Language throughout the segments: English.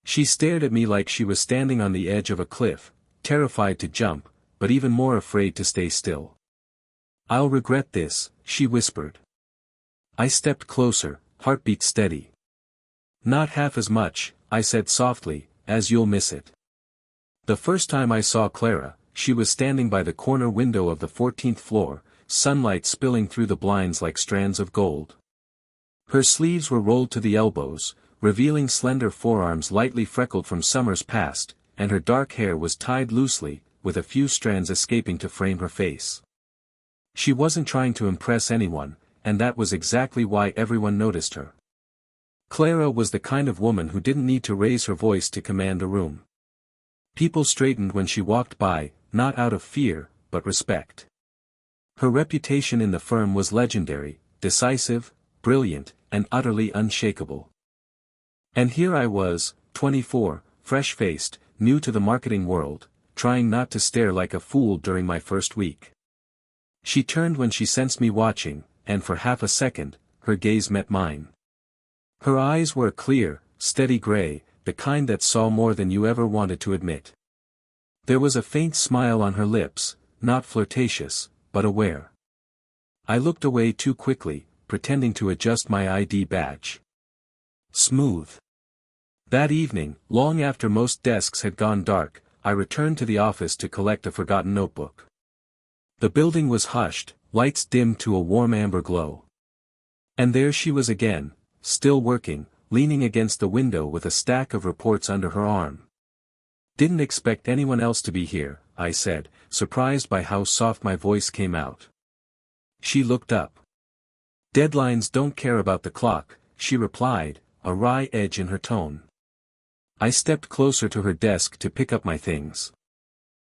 She stared at me like she was standing on the edge of a cliff, terrified to jump, but even more afraid to stay still. "I'll regret this," she whispered. I stepped closer, heartbeat steady. "Not half as much," I said softly, "as you'll miss it." The first time I saw Clara, she was standing by the corner window of the 14th floor, sunlight spilling through the blinds like strands of gold. Her sleeves were rolled to the elbows, revealing slender forearms lightly freckled from summers past, and her dark hair was tied loosely, with a few strands escaping to frame her face. She wasn't trying to impress anyone, and that was exactly why everyone noticed her. Clara was the kind of woman who didn't need to raise her voice to command a room. People straightened when she walked by, not out of fear, but respect. Her reputation in the firm was legendary, decisive, brilliant, and utterly unshakable. And here I was, 24, fresh-faced, new to the marketing world, trying not to stare like a fool during my first week. She turned when she sensed me watching, and for half a second, her gaze met mine. Her eyes were a clear, steady gray, the kind that saw more than you ever wanted to admit. There was a faint smile on her lips, not flirtatious, but aware. I looked away too quickly, pretending to adjust my ID badge. Smooth. That evening, long after most desks had gone dark, I returned to the office to collect a forgotten notebook. The building was hushed, lights dimmed to a warm amber glow. And there she was again, still working, leaning against the window with a stack of reports under her arm. "Didn't expect anyone else to be here," I said, surprised by how soft my voice came out. She looked up. "Deadlines don't care about the clock," she replied, a wry edge in her tone. I stepped closer to her desk to pick up my things.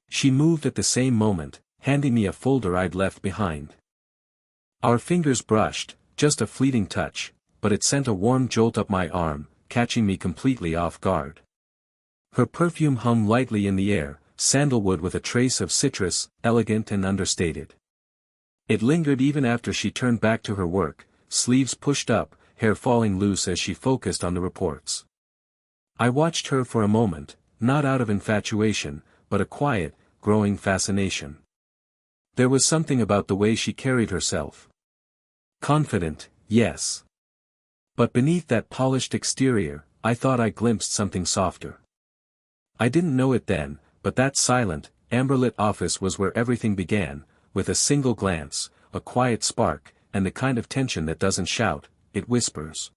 She moved at the same moment, handing me a folder I'd left behind. Our fingers brushed, just a fleeting touch, but it sent a warm jolt up my arm, catching me completely off guard. Her perfume hung lightly in the air, sandalwood with a trace of citrus, elegant and understated. It lingered even after she turned back to her work, sleeves pushed up, hair falling loose as she focused on the reports. I watched her for a moment, not out of infatuation, but a quiet, growing fascination. There was something about the way she carried herself. Confident, yes. But beneath that polished exterior, I thought I glimpsed something softer. I didn't know it then, but that silent, amber-lit office was where everything began, with a single glance, a quiet spark, and the kind of tension that doesn't shout, it whispers.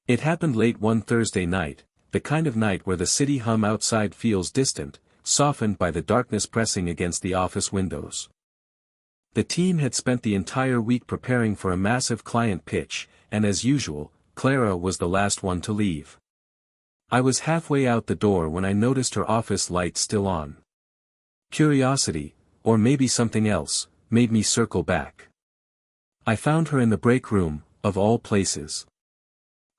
It happened late one Thursday night, the kind of night where the city hum outside feels distant, softened by the darkness pressing against the office windows. The team had spent the entire week preparing for a massive client pitch, and as usual, Clara was the last one to leave. I was halfway out the door when I noticed her office light still on. Curiosity, or maybe something else, made me circle back. I found her in the break room, of all places.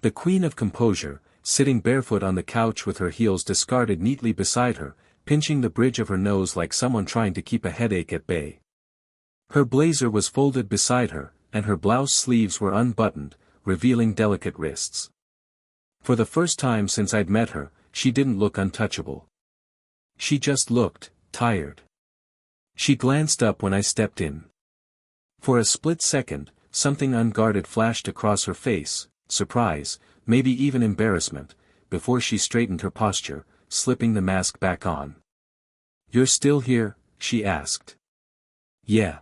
The queen of composure, sitting barefoot on the couch with her heels discarded neatly beside her, pinching the bridge of her nose like someone trying to keep a headache at bay. Her blazer was folded beside her, and her blouse sleeves were unbuttoned, revealing delicate wrists. For the first time since I'd met her, she didn't look untouchable. She just looked tired. She glanced up when I stepped in. For a split second, something unguarded flashed across her face, surprise, maybe even embarrassment, before she straightened her posture, slipping the mask back on. "You're still here?" she asked. "Yeah."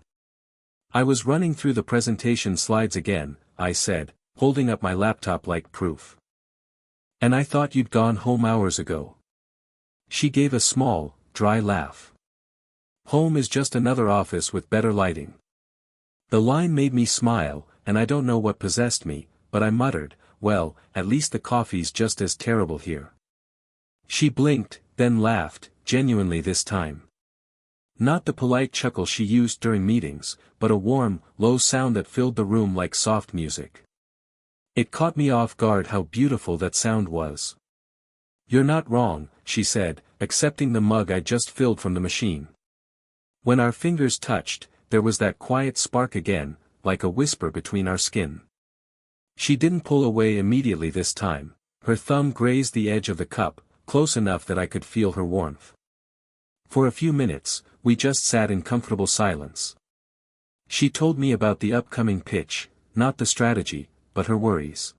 I was running through the presentation slides again, I said, holding up my laptop like proof. "And I thought you'd gone home hours ago." She gave a small, dry laugh. "Home is just another office with better lighting." The line made me smile, and I don't know what possessed me, but I muttered, "Well, at least the coffee's just as terrible here." She blinked, then laughed, genuinely this time. Not the polite chuckle she used during meetings, but a warm, low sound that filled the room like soft music. It caught me off guard how beautiful that sound was. "You're not wrong," she said, accepting the mug I just filled from the machine. When our fingers touched, there was that quiet spark again, like a whisper between our skin. She didn't pull away immediately this time. Her thumb grazed the edge of the cup, close enough that I could feel her warmth. For a few minutes, we just sat in comfortable silence. She told me about the upcoming pitch, not the strategy, but her worries.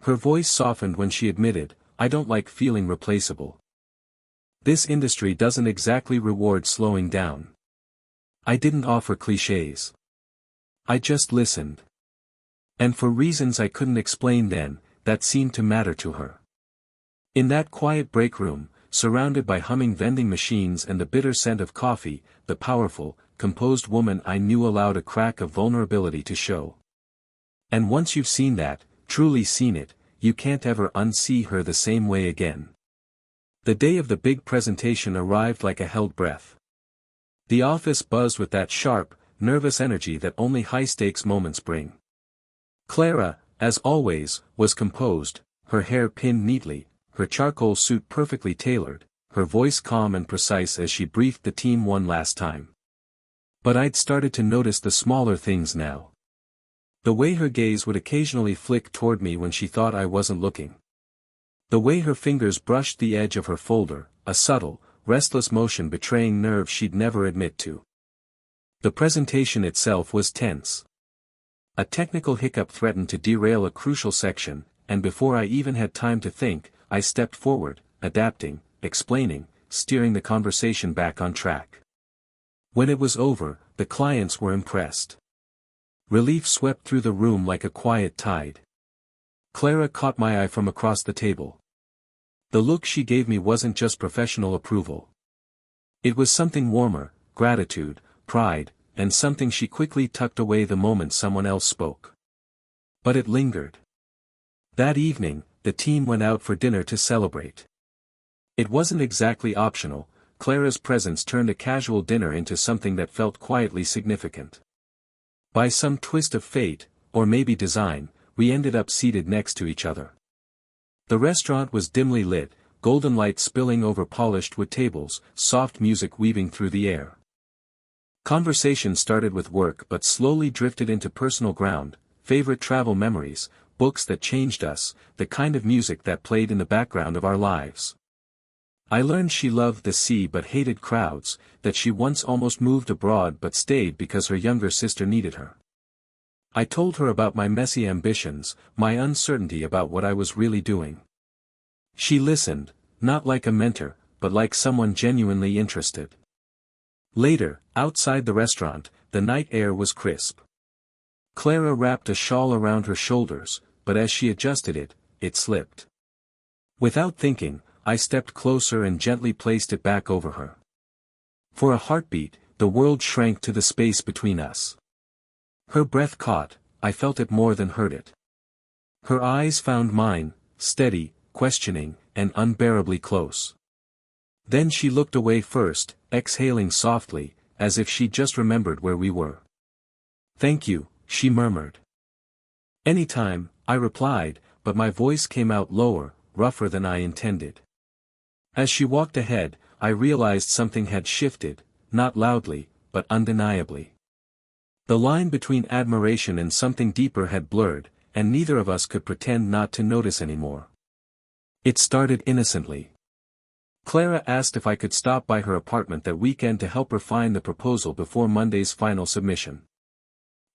Her voice softened when she admitted, "I don't like feeling replaceable. This industry doesn't exactly reward slowing down." I didn't offer clichés. I just listened. And for reasons I couldn't explain then, that seemed to matter to her. In that quiet break room, surrounded by humming vending machines and the bitter scent of coffee, the powerful, composed woman I knew allowed a crack of vulnerability to show. And once you've seen that, truly seen it, you can't ever unsee her the same way again. The day of the big presentation arrived like a held breath. The office buzzed with that sharp, nervous energy that only high-stakes moments bring. Clara, as always, was composed, her hair pinned neatly, her charcoal suit perfectly tailored, her voice calm and precise as she briefed the team one last time. But I'd started to notice the smaller things now. The way her gaze would occasionally flick toward me when she thought I wasn't looking. The way her fingers brushed the edge of her folder, a subtle, restless motion betraying nerves she'd never admit to. The presentation itself was tense. A technical hiccup threatened to derail a crucial section, and before I even had time to think, I stepped forward, adapting, explaining, steering the conversation back on track. When it was over, the clients were impressed. Relief swept through the room like a quiet tide. Clara caught my eye from across the table. The look she gave me wasn't just professional approval. It was something warmer, gratitude, pride, and something she quickly tucked away the moment someone else spoke. But it lingered. That evening, the team went out for dinner to celebrate. It wasn't exactly optional. Clara's presence turned a casual dinner into something that felt quietly significant. By some twist of fate, or maybe design, we ended up seated next to each other. The restaurant was dimly lit, golden light spilling over polished wood tables, soft music weaving through the air. Conversation started with work but slowly drifted into personal ground, favorite travel memories, books that changed us, the kind of music that played in the background of our lives. I learned she loved the sea but hated crowds, that she once almost moved abroad but stayed because her younger sister needed her. I told her about my messy ambitions, my uncertainty about what I was really doing. She listened, not like a mentor, but like someone genuinely interested. Later, outside the restaurant, the night air was crisp. Clara wrapped a shawl around her shoulders, but as she adjusted it, it slipped. Without thinking, I stepped closer and gently placed it back over her. For a heartbeat, the world shrank to the space between us. Her breath caught, I felt it more than heard it. Her eyes found mine, steady, questioning, and unbearably close. Then she looked away first, exhaling softly, as if she just remembered where we were. "Thank you," she murmured. "Anytime," I replied, but my voice came out lower, rougher than I intended. As she walked ahead, I realized something had shifted, not loudly, but undeniably. The line between admiration and something deeper had blurred, and neither of us could pretend not to notice anymore. It started innocently. Clara asked if I could stop by her apartment that weekend to help refine the proposal before Monday's final submission.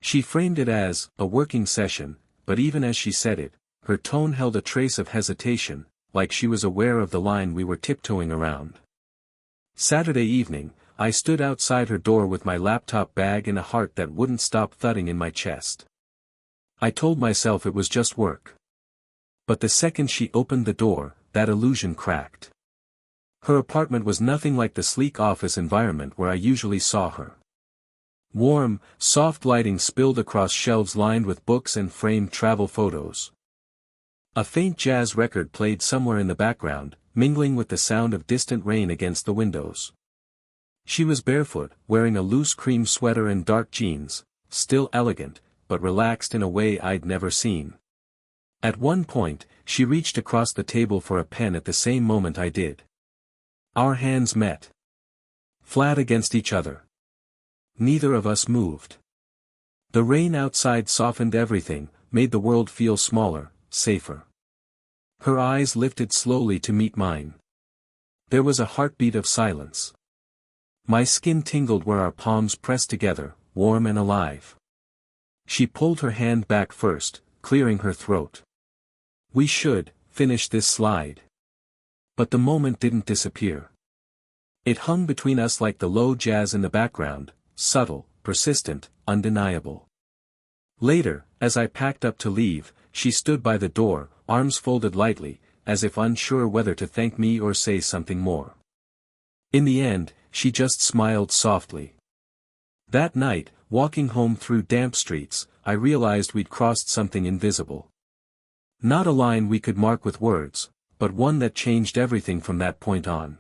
She framed it as a working session, but even as she said it, her tone held a trace of hesitation, like she was aware of the line we were tiptoeing around. Saturday evening, I stood outside her door with my laptop bag and a heart that wouldn't stop thudding in my chest. I told myself it was just work. But the second she opened the door, that illusion cracked. Her apartment was nothing like the sleek office environment where I usually saw her. Warm, soft lighting spilled across shelves lined with books and framed travel photos. A faint jazz record played somewhere in the background, mingling with the sound of distant rain against the windows. She was barefoot, wearing a loose cream sweater and dark jeans, still elegant, but relaxed in a way I'd never seen. At one point, she reached across the table for a pen at the same moment I did. Our hands met. Flat against each other. Neither of us moved. The rain outside softened everything, made the world feel smaller, safer. Her eyes lifted slowly to meet mine. There was a heartbeat of silence. My skin tingled where our palms pressed together, warm and alive. She pulled her hand back first, clearing her throat. We should finish this slide. But the moment didn't disappear. It hung between us like the low jazz in the background, subtle, persistent, undeniable. Later, as I packed up to leave, she stood by the door, arms folded lightly, as if unsure whether to thank me or say something more. In the end, she just smiled softly. That night, walking home through damp streets, I realized we'd crossed something invisible. Not a line we could mark with words, but one that changed everything from that point on.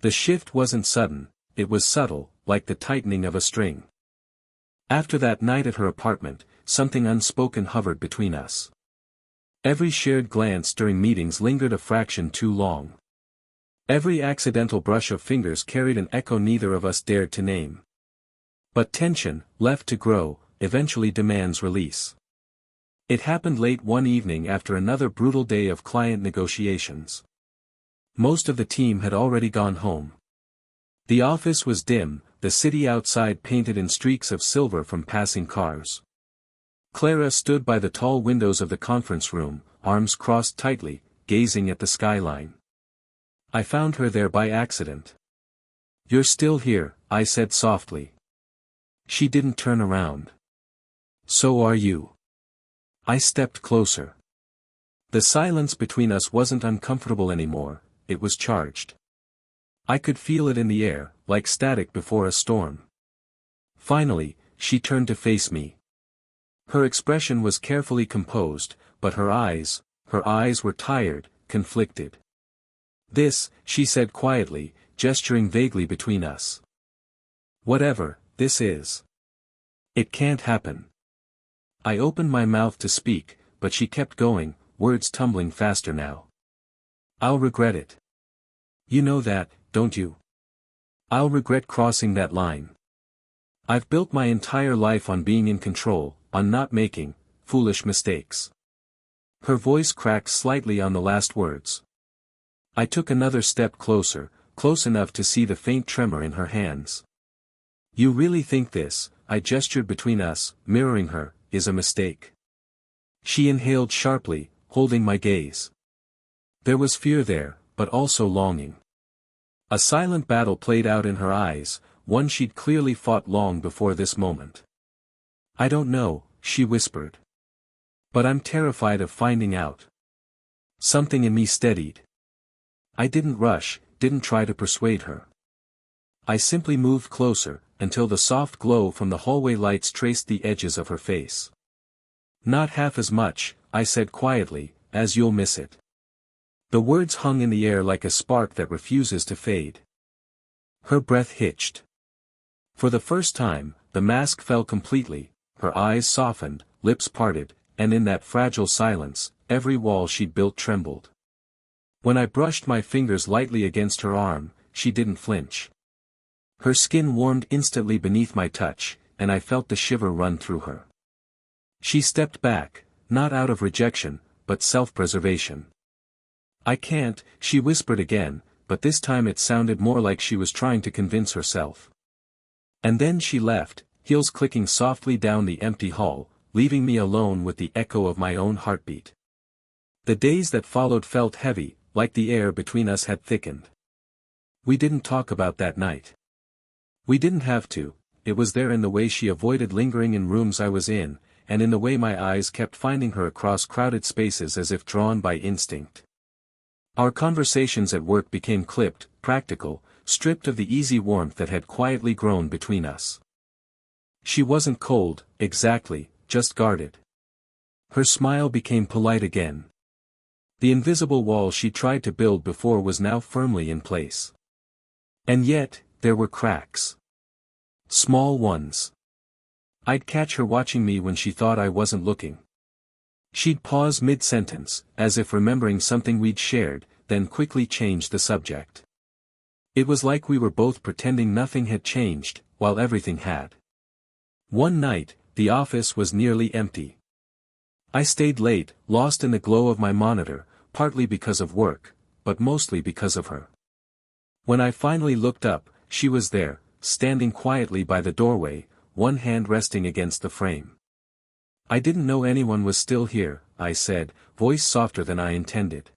The shift wasn't sudden, it was subtle, like the tightening of a string. After that night at her apartment, something unspoken hovered between us. Every shared glance during meetings lingered a fraction too long. Every accidental brush of fingers carried an echo neither of us dared to name. But tension, left to grow, eventually demands release. It happened late one evening after another brutal day of client negotiations. Most of the team had already gone home. The office was dim, the city outside painted in streaks of silver from passing cars. Clara stood by the tall windows of the conference room, arms crossed tightly, gazing at the skyline. I found her there by accident. "You're still here," I said softly. She didn't turn around. "So are you." I stepped closer. The silence between us wasn't uncomfortable anymore, it was charged. I could feel it in the air, like static before a storm. Finally, she turned to face me. Her expression was carefully composed, but her eyes were tired, conflicted. "This," she said quietly, gesturing vaguely between us. "Whatever this is. It can't happen." I opened my mouth to speak, but she kept going, words tumbling faster now. "I'll regret it. You know that, don't you? I'll regret crossing that line. I've built my entire life on being in control, on not making foolish mistakes." Her voice cracked slightly on the last words. I took another step closer, close enough to see the faint tremor in her hands. "You really think this," I gestured between us, mirroring her, "is a mistake?" She inhaled sharply, holding my gaze. There was fear there, but also longing. A silent battle played out in her eyes, one she'd clearly fought long before this moment. "I don't know," she whispered. "But I'm terrified of finding out." Something in me steadied. I didn't rush, didn't try to persuade her. I simply moved closer, until the soft glow from the hallway lights traced the edges of her face. "Not half as much," I said quietly, "as you'll miss it." The words hung in the air like a spark that refuses to fade. Her breath hitched. For the first time, the mask fell completely, her eyes softened, lips parted, and in that fragile silence, every wall she'd built trembled. When I brushed my fingers lightly against her arm, she didn't flinch. Her skin warmed instantly beneath my touch, and I felt the shiver run through her. She stepped back, not out of rejection, but self-preservation. "I can't," she whispered again, but this time it sounded more like she was trying to convince herself. And then she left, heels clicking softly down the empty hall, leaving me alone with the echo of my own heartbeat. The days that followed felt heavy, like the air between us had thickened. We didn't talk about that night. We didn't have to, it was there in the way she avoided lingering in rooms I was in, and in the way my eyes kept finding her across crowded spaces as if drawn by instinct. Our conversations at work became clipped, practical, stripped of the easy warmth that had quietly grown between us. She wasn't cold, exactly, just guarded. Her smile became polite again. The invisible wall she tried to build before was now firmly in place. And yet, there were cracks. Small ones. I'd catch her watching me when she thought I wasn't looking. She'd pause mid-sentence, as if remembering something we'd shared, then quickly change the subject. It was like we were both pretending nothing had changed, while everything had. One night, the office was nearly empty. I stayed late, lost in the glow of my monitor, partly because of work, but mostly because of her. When I finally looked up, she was there, standing quietly by the doorway, one hand resting against the frame. "I didn't know anyone was still here," I said, voice softer than I intended.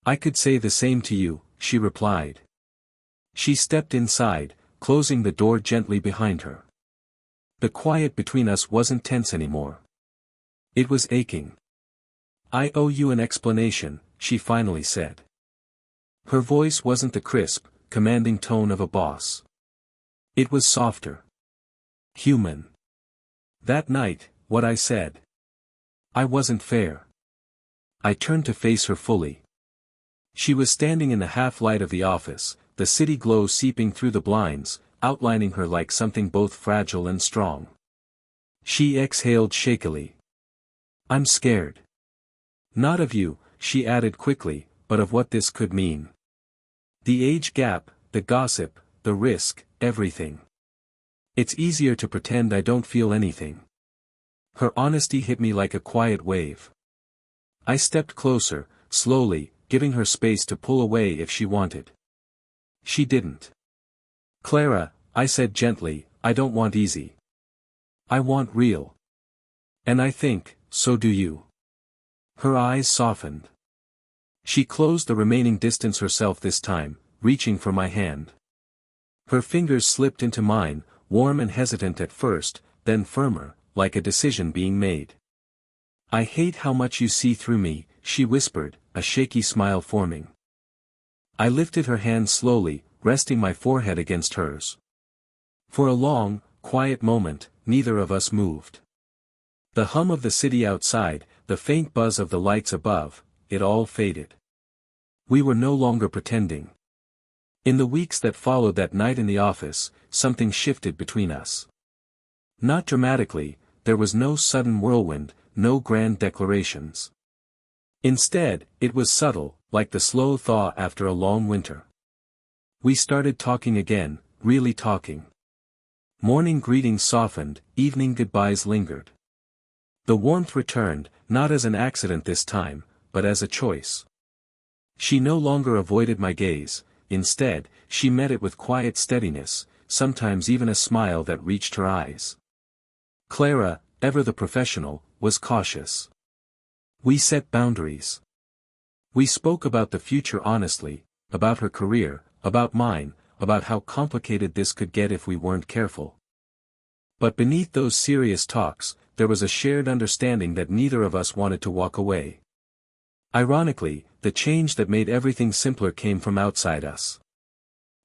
"I could say the same to you," she replied. She stepped inside, closing the door gently behind her. The quiet between us wasn't tense anymore. It was aching. "I owe you an explanation," she finally said. Her voice wasn't the crisp, commanding tone of a boss. It was softer. Human. That night, what I said. I wasn't fair. I turned to face her fully. She was standing in the half-light of the office, the city glow seeping through the blinds, outlining her like something both fragile and strong. She exhaled shakily. "I'm scared. Not of you," she added quickly, "but of what this could mean. The age gap, the gossip, the risk, everything. It's easier to pretend I don't feel anything." Her honesty hit me like a quiet wave. I stepped closer, slowly, giving her space to pull away if she wanted. She didn't. "Clara," I said gently, "I don't want easy. I want real. And I think, so do you." Her eyes softened. She closed the remaining distance herself this time, reaching for my hand. Her fingers slipped into mine, warm and hesitant at first, then firmer, like a decision being made. "I hate how much you see through me," she whispered, a shaky smile forming. I lifted her hand slowly, resting my forehead against hers. For a long, quiet moment, neither of us moved. The hum of the city outside, the faint buzz of the lights above, it all faded. We were no longer pretending. In the weeks that followed that night in the office, something shifted between us. Not dramatically, there was no sudden whirlwind, no grand declarations. Instead, it was subtle, like the slow thaw after a long winter. We started talking again, really talking. Morning greetings softened, evening goodbyes lingered. The warmth returned, not as an accident this time, but as a choice. She no longer avoided my gaze, instead, she met it with quiet steadiness, sometimes even a smile that reached her eyes. Clara, ever the professional, was cautious. We set boundaries. We spoke about the future honestly, about her career, about mine, about how complicated this could get if we weren't careful. But beneath those serious talks, there was a shared understanding that neither of us wanted to walk away. Ironically, the change that made everything simpler came from outside us.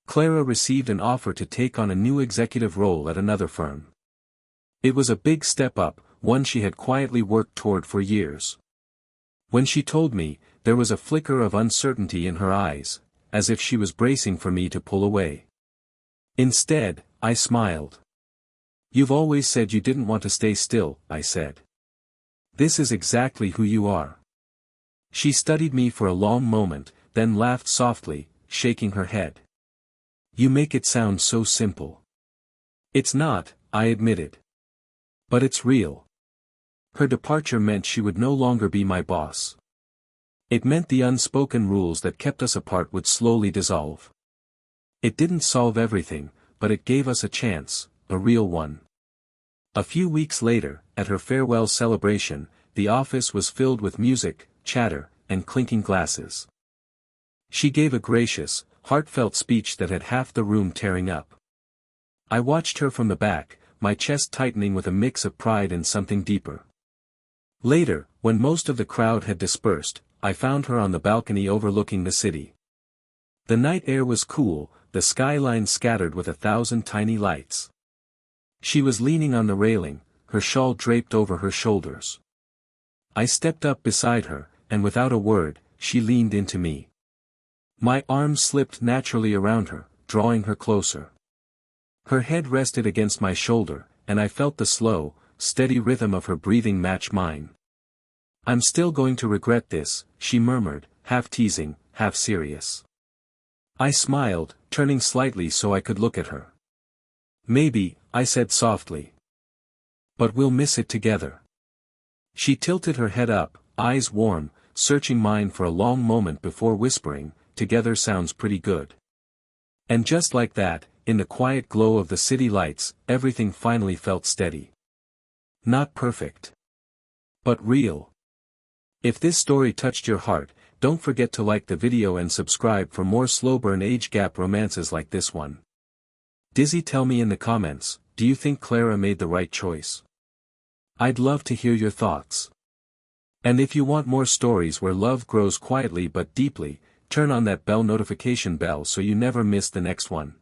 Clara received an offer to take on a new executive role at another firm. It was a big step up, one she had quietly worked toward for years. When she told me, there was a flicker of uncertainty in her eyes, as if she was bracing for me to pull away. Instead, I smiled. "You've always said you didn't want to stay still," I said. "This is exactly who you are." She studied me for a long moment, then laughed softly, shaking her head. "You make it sound so simple." "It's not," I admitted. "But it's real." Her departure meant she would no longer be my boss. It meant the unspoken rules that kept us apart would slowly dissolve. It didn't solve everything, but it gave us a chance, a real one. A few weeks later, at her farewell celebration, the office was filled with music, chatter, and clinking glasses. She gave a gracious, heartfelt speech that had half the room tearing up. I watched her from the back, my chest tightening with a mix of pride and something deeper. Later, when most of the crowd had dispersed, I found her on the balcony overlooking the city. The night air was cool, the skyline scattered with 1,000 tiny lights. She was leaning on the railing, her shawl draped over her shoulders. I stepped up beside her, and without a word, she leaned into me. My arms slipped naturally around her, drawing her closer. Her head rested against my shoulder, and I felt the slow, steady rhythm of her breathing match mine. "I'm still going to regret this," she murmured, half teasing, half serious. I smiled, turning slightly so I could look at her. "Maybe," I said softly. "But we'll miss it together." She tilted her head up, eyes warm, searching mine for a long moment before whispering, "Together sounds pretty good." And just like that, in the quiet glow of the city lights, everything finally felt steady. Not perfect, but real. If this story touched your heart, don't forget to like the video and subscribe for more slow burn age gap romances like this one. Dizzy, tell me in the comments, do you think Clara made the right choice? I'd love to hear your thoughts. And if you want more stories where love grows quietly but deeply, turn on that bell notification bell so you never miss the next one.